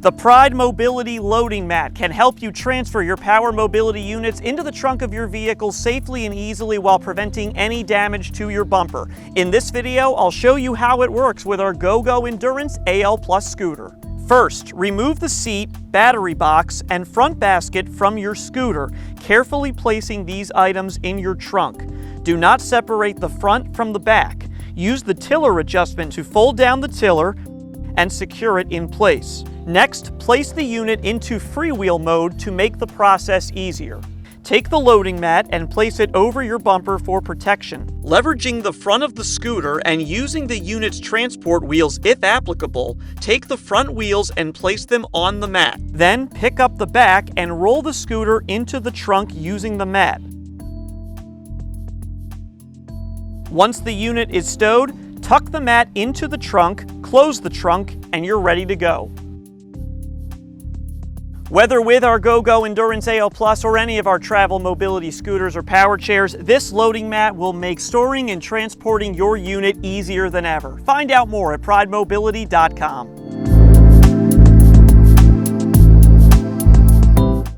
The Pride Mobility Loading Mat can help you transfer your power mobility units into the trunk of your vehicle safely and easily while preventing any damage to your bumper. In this video, I'll show you how it works with our GoGo Endurance AL Plus scooter. First, remove the seat, battery box, and front basket from your scooter, carefully placing these items in your trunk. Do not separate the front from the back. Use the tiller adjustment to fold down the tiller and secure it in place. Next, place the unit into freewheel mode to make the process easier. Take the loading mat and place it over your bumper for protection. Leveraging the front of the scooter and using the unit's transport wheels if applicable, take the front wheels and place them on the mat. Then pick up the back and roll the scooter into the trunk using the mat. Once the unit is stowed, tuck the mat into the trunk, close the trunk, and you're ready to go. Whether with our GoGo Endurance AL Plus or any of our travel mobility scooters or power chairs, this loading mat will make storing and transporting your unit easier than ever. Find out more at pridemobility.com.